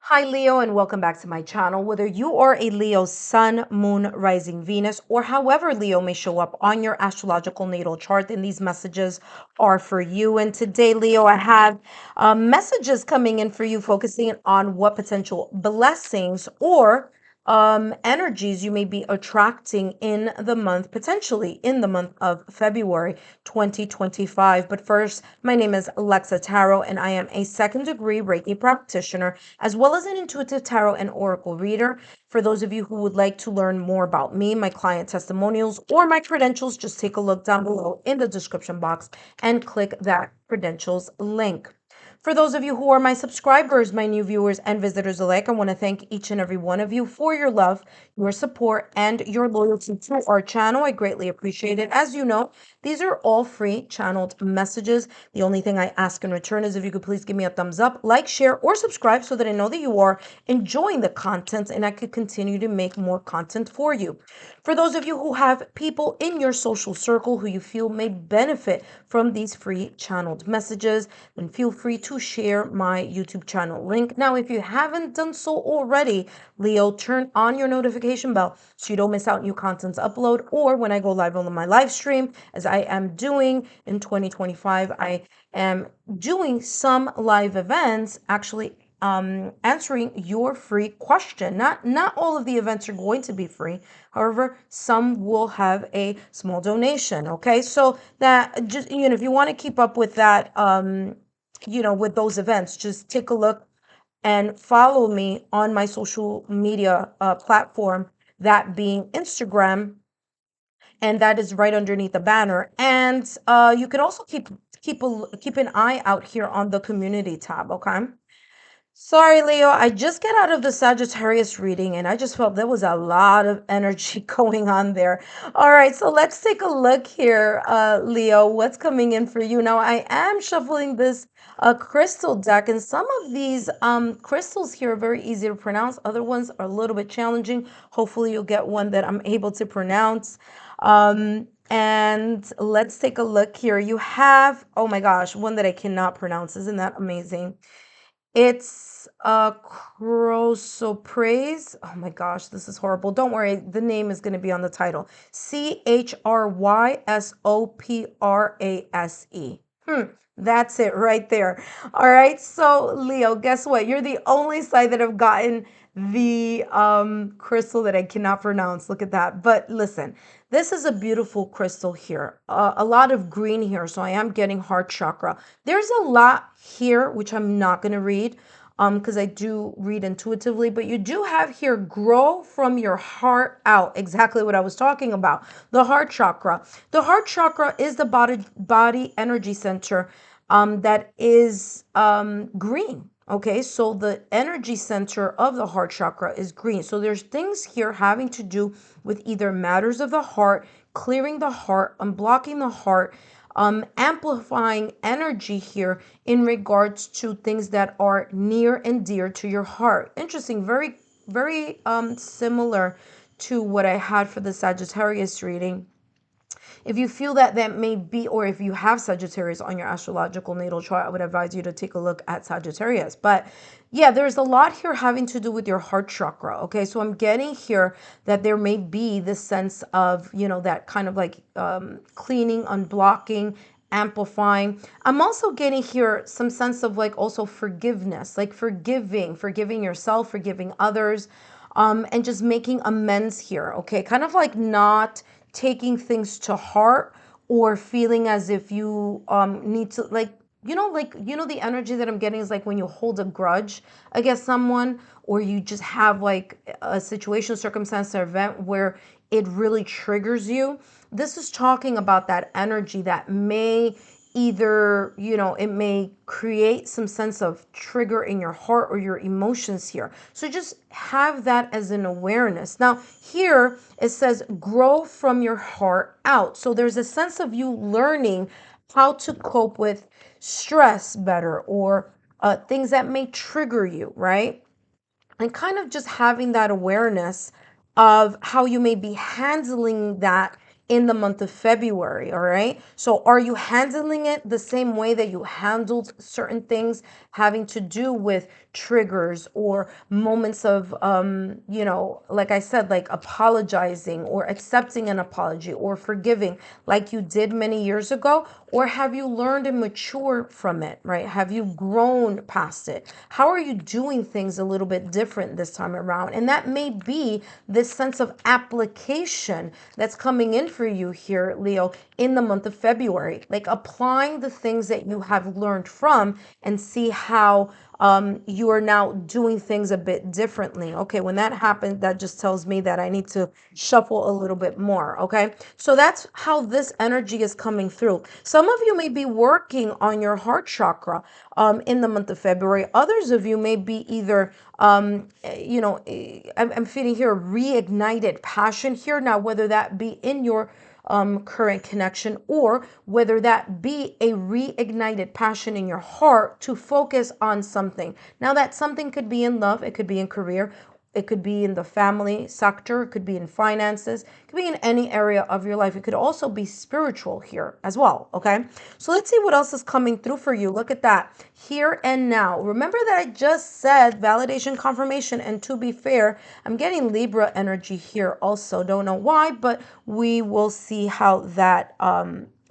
Hi, Leo, and welcome back to my channel. Whether you are a Leo Sun, Moon, Rising, Venus, or however Leo may show up on your astrological natal chart, then these messages are for you. And today, Leo, I have messages coming in for you focusing on what potential blessings or energies you may be attracting in the month, potentially in the month of February 2025. But first, my name is Lexa Tarot, and I am a second degree Reiki practitioner, as well as an intuitive tarot and oracle reader. For those of you who would like to learn more about me, my client testimonials, or my credentials, just take a look down below in the description box and click that credentials link. For those of you who are my subscribers, my new viewers and visitors alike, I want to thank each and every one of you for your love, your support, and your loyalty to our channel. I greatly appreciate it. As you know, these are all free channeled messages. The only thing I ask in return is if you could please give me a thumbs up, like, share, or subscribe so that I know that you are enjoying the content and I could continue to make more content for you. For those of you who have people in your social circle who you feel may benefit from these free channeled messages, then feel free to share my YouTube channel link. Now, if you haven't done so already, Leo, turn on your notification bell so you don't miss out new content's upload or when I go live on my live stream, as I am doing in 2025. I am doing some live events, actually answering your free question. Not all of the events are going to be free. However, some will have a small donation. Okay, so that just if you want to keep up with that, with those events, just take a look and follow me on my social media platform, that being Instagram, and that is right underneath the banner. And you can also keep an eye out here on the community tab. Okay. Sorry, Leo. I just got out of the Sagittarius reading and I just felt there was a lot of energy going on there. All right, so let's take a look here, Leo. What's coming in for you? Now, I am shuffling this crystal deck, and some of these crystals here are very easy to pronounce. Other ones are a little bit challenging. Hopefully, you'll get one that I'm able to pronounce. And let's take a look here. You have, oh my gosh, one that I cannot pronounce. Isn't that amazing? It's CHRYSOPRASE. Oh my gosh, this is horrible. Don't worry, the name is going to be on the title. CHRYSOPRASE. That's it right there. All right, so Leo, guess what? You're the only side that have gotten the crystal that I cannot pronounce. Look at that. But listen, this is a beautiful crystal here. A lot of green here, so I am getting heart chakra. There's a lot here which I'm not going to read because I do read intuitively, but you do have here grow from your heart out. Exactly what I was talking about. The heart chakra. The heart chakra is the body energy center that is green. Okay, so the energy center of the heart chakra is green. So there's things here having to do with either matters of the heart, clearing the heart, unblocking the heart, amplifying energy here in regards to things that are near and dear to your heart. Interesting, very, very similar to what I had for the Sagittarius reading. If you feel that that may be, or if you have Sagittarius on your astrological natal chart, I would advise you to take a look at Sagittarius. But yeah, there's a lot here having to do with your heart chakra. Okay, so I'm getting here that there may be this sense of, that kind of like cleaning, unblocking, amplifying. I'm also getting here some sense of like also forgiveness, like forgiving yourself, forgiving others, and just making amends here. Okay, kind of like not taking things to heart or feeling as if you need to the energy that I'm getting is like when you hold a grudge against someone, or you just have like a situation, circumstance, or event where it really triggers you. This is talking about that energy that may either, it may create some sense of trigger in your heart or your emotions here. So just have that as an awareness. Now, here it says grow from your heart out. So there's a sense of you learning how to cope with stress better, or things that may trigger you, right? And kind of just having that awareness of how you may be handling that in the month of February, all right? So are you handling it the same way that you handled certain things having to do with triggers or moments of, like I said, like apologizing or accepting an apology or forgiving like you did many years ago? Or have you learned and matured from it, right? Have you grown past it? How are you doing things a little bit different this time around? And that may be this sense of application that's coming in for you here, Leo, in the month of February, like applying the things that you have learned from and see how you are now doing things a bit differently. Okay, when that happens, that just tells me that I need to shuffle a little bit more. Okay, so that's how this energy is coming through. Some of you may be working on your heart chakra in the month of February. Others of you may be either, I'm feeling here reignited passion here. Now, whether that be in your current connection, or whether that be a reignited passion in your heart to focus on something. Now, that something could be in love, it could be in career, it could be in the family sector, it could be in finances, it could be in any area of your life. It could also be spiritual here as well, okay? So let's see what else is coming through for you. Look at that. Here and now. Remember that I just said validation, confirmation, and to be fair, I'm getting Libra energy here also. Don't know why, but we will see how that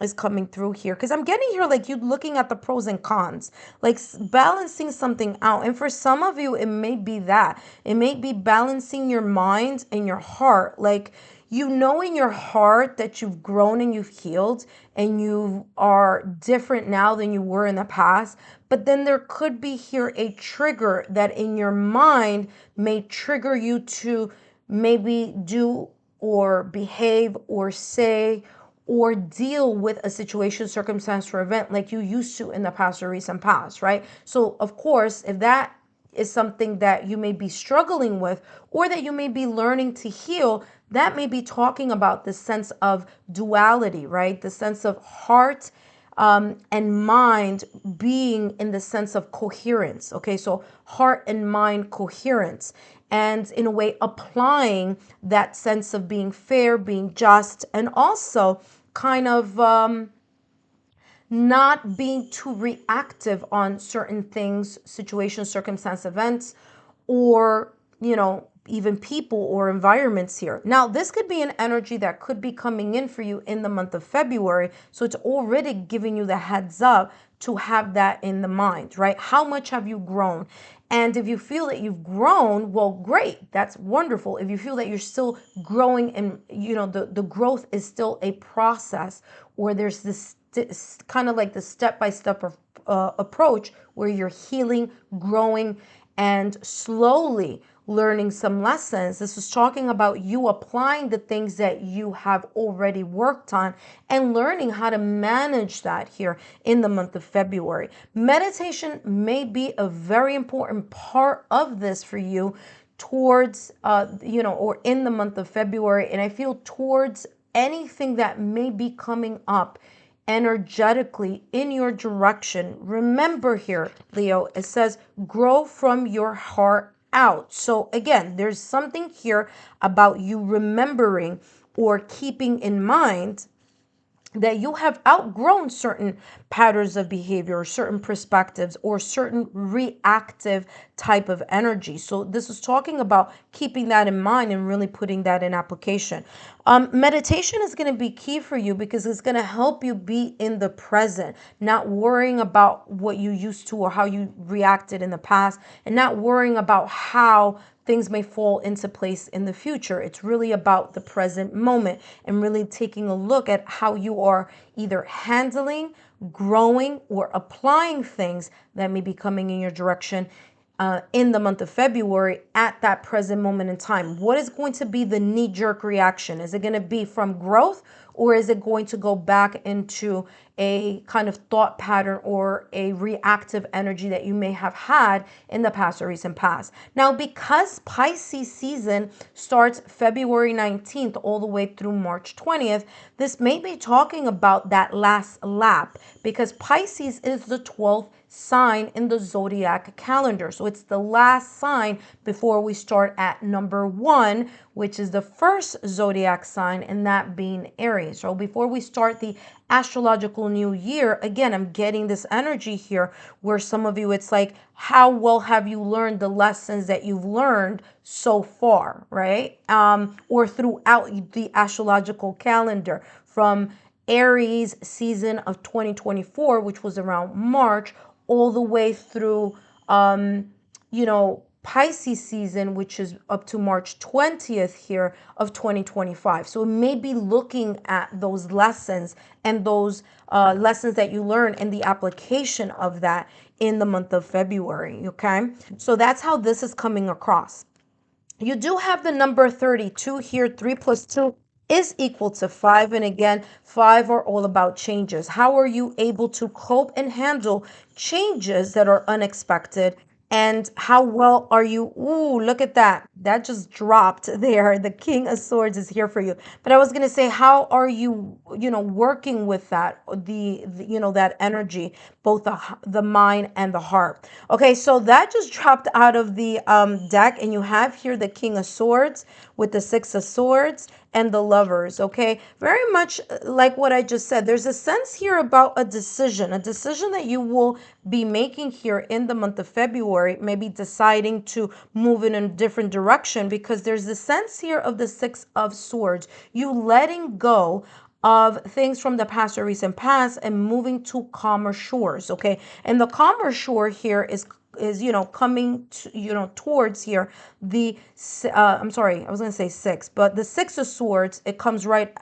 is coming through here, because I'm getting here like you looking at the pros and cons, like balancing something out. And for some of you, it may be that it may be balancing your mind and your heart, like you know in your heart that you've grown and you've healed and you are different now than you were in the past. But then there could be here a trigger that in your mind may trigger you to maybe do or behave or say or deal with a situation, circumstance, or event like you used to in the past or recent past, right? So, of course, if that is something that you may be struggling with or that you may be learning to heal, that may be talking about the sense of duality, right? The sense of heart and mind being in the sense of coherence. Okay, so heart and mind coherence. And in a way, applying that sense of being fair, being just, and also kind of not being too reactive on certain things, situations, circumstance, events, or, even people or environments here. Now, this could be an energy that could be coming in for you in the month of February. So it's already giving you the heads up to have that in the mind, right? How much have you grown? And if you feel that you've grown, well, great. That's wonderful. If you feel that you're still growing and, the growth is still a process, or there's this kind of like the step-by-step approach where you're healing, growing, and slowly learning some lessons. This is talking about you applying the things that you have already worked on and learning how to manage that here in the month of February. Meditation may be a very important part of this for you towards, or in the month of February. And I feel towards anything that may be coming up energetically in your direction. Remember here, Leo, it says grow from your heart out. So again, there's something here about you remembering or keeping in mind that you have outgrown certain patterns of behavior or certain perspectives or certain reactive type of energy. So this is talking about keeping that in mind and really putting that in application. Meditation is going to be key for you because it's going to help you be in the present, not worrying about what you used to or how you reacted in the past, and not worrying about how things may fall into place in the future. It's really about the present moment and really taking a look at how you are either handling, growing, or applying things that may be coming in your direction in the month of February at that present moment in time. What is going to be the knee-jerk reaction? Is it going to be from growth, or is it going to go back into a kind of thought pattern or a reactive energy that you may have had in the past or recent past? Now, because Pisces season starts February 19th all the way through March 20th, this may be talking about that last lap, because Pisces is the 12th sign in the zodiac calendar. So it's the last sign before we start at number 1, which is the first zodiac sign, and that being Aries. So before we start the astrological new year, again, I'm getting this energy here where some of you, it's like, how well have you learned the lessons that you've learned so far, right? Or throughout the astrological calendar from Aries season of 2024, which was around March, all the way through, Pisces season, which is up to March 20th here of 2025. So it may be looking at those lessons and those lessons that you learn and the application of that in the month of February. Okay. So that's how this is coming across. You do have the number 32 here. 3 plus 2 is equal to 5. And again, 5 are all about changes. How are you able to cope and handle changes that are unexpected? And how well are you? Ooh, look at that. That just dropped there. The King of Swords is here for you. But I was going to say, how are you, working with that, that energy, both the mind and the heart. Okay, so that just dropped out of the deck, and you have here the King of Swords with the Six of Swords and the Lovers. Okay, very much like what I just said. There's a sense here about a decision that you will be making here in the month of February, maybe deciding to move in a different direction, because there's the sense here of the Six of Swords, you letting go of things from the past or recent past and moving to calmer shores. Okay, and the calmer shore here is coming to, towards here the I'm sorry, I was going to say 6, but the Six of Swords, it comes right.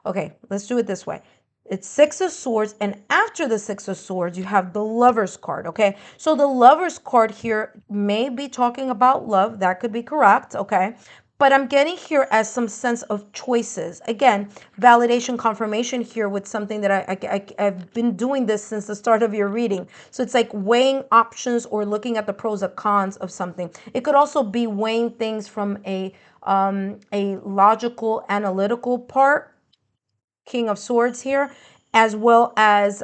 Okay, let's do it this way. It's Six of Swords, and after the Six of Swords, you have the Lover's card, okay? So the Lover's card here may be talking about love. That could be correct, okay? But I'm getting here as some sense of choices. Again, validation, confirmation here with something that I've been doing this since the start of your reading. So it's like weighing options or looking at the pros and cons of something. It could also be weighing things from a logical, analytical part, King of Swords here, as well as,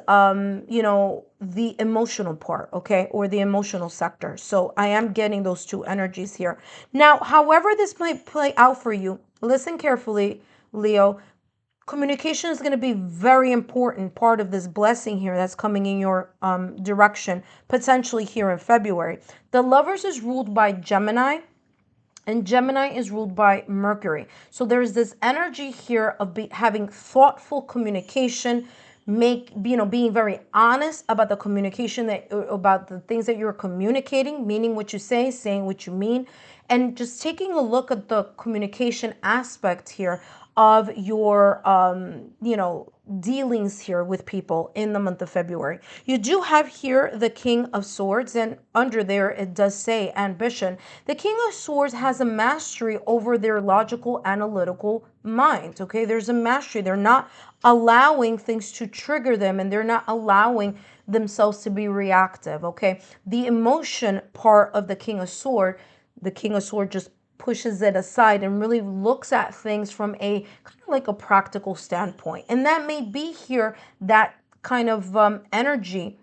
the emotional part, okay, or the emotional sector. So I am getting those two energies here. Now, however this might play out for you, listen carefully, Leo. Communication is going to be very important part of this blessing here that's coming in your direction, potentially here in February. The Lovers is ruled by Gemini, and Gemini is ruled by Mercury. So there's this energy here of having thoughtful communication, being very honest about the communication about the things that you're communicating, meaning what you say, saying what you mean, and just taking a look at the communication aspect here of your dealings here with people in the month of February. You do have here the King of Swords, and under there it does say ambition. The King of Swords has a mastery over their logical, analytical mind. Okay, there's a mastery. They're not allowing things to trigger them, and they're not allowing themselves to be reactive. Okay, the emotion part of the King of Swords just pushes it aside and really looks at things from a kind of like a practical standpoint. And that may be here that kind of energy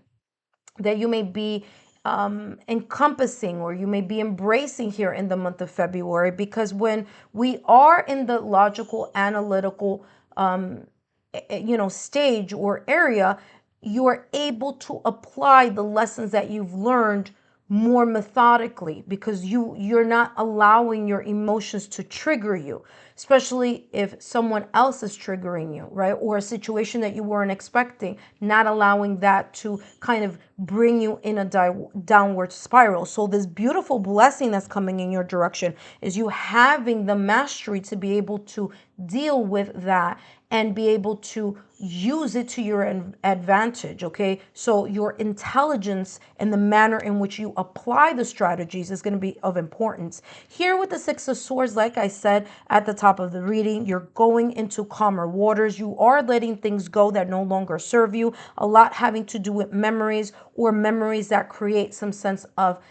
that you may be encompassing, or you may be embracing here in the month of February, because when we are in the logical, analytical stage or area, you are able to apply the lessons that you've learned more methodically, because you're not allowing your emotions to trigger you, especially if someone else is triggering you, right? Or a situation that you weren't expecting, not allowing that to kind of bring you in a downward spiral. So this beautiful blessing that's coming in your direction is you having the mastery to be able to deal with that and be able to use it to your advantage, okay? So your intelligence and the manner in which you apply the strategies is going to be of importance. Here with the Six of Swords, like I said at the top of the reading, you're going into calmer waters. You are letting things go that no longer serve you, a lot having to do with memories, or memories that create some sense of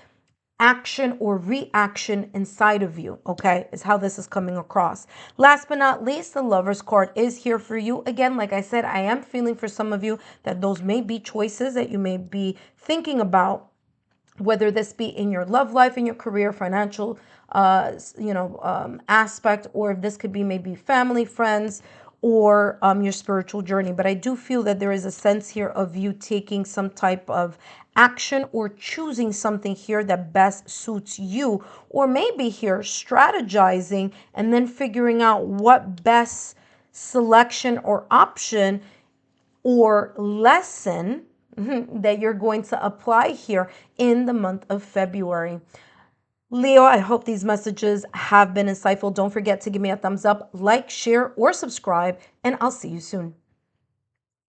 action or reaction inside of you, okay, is how this is coming across. Last but not least, the Lover's card is here for you. Again, like I said, I am feeling for some of you that those may be choices that you may be thinking about, whether this be in your love life, in your career, financial, aspect, or if this could be maybe family, friends, or your spiritual journey. But I do feel that there is a sense here of you taking some type of action or choosing something here that best suits you, or maybe here strategizing and then figuring out what best selection or option or lesson that you're going to apply here in the month of February. Leo, I hope these messages have been insightful. Don't forget to give me a thumbs up, like, share, or subscribe, and I'll see you soon.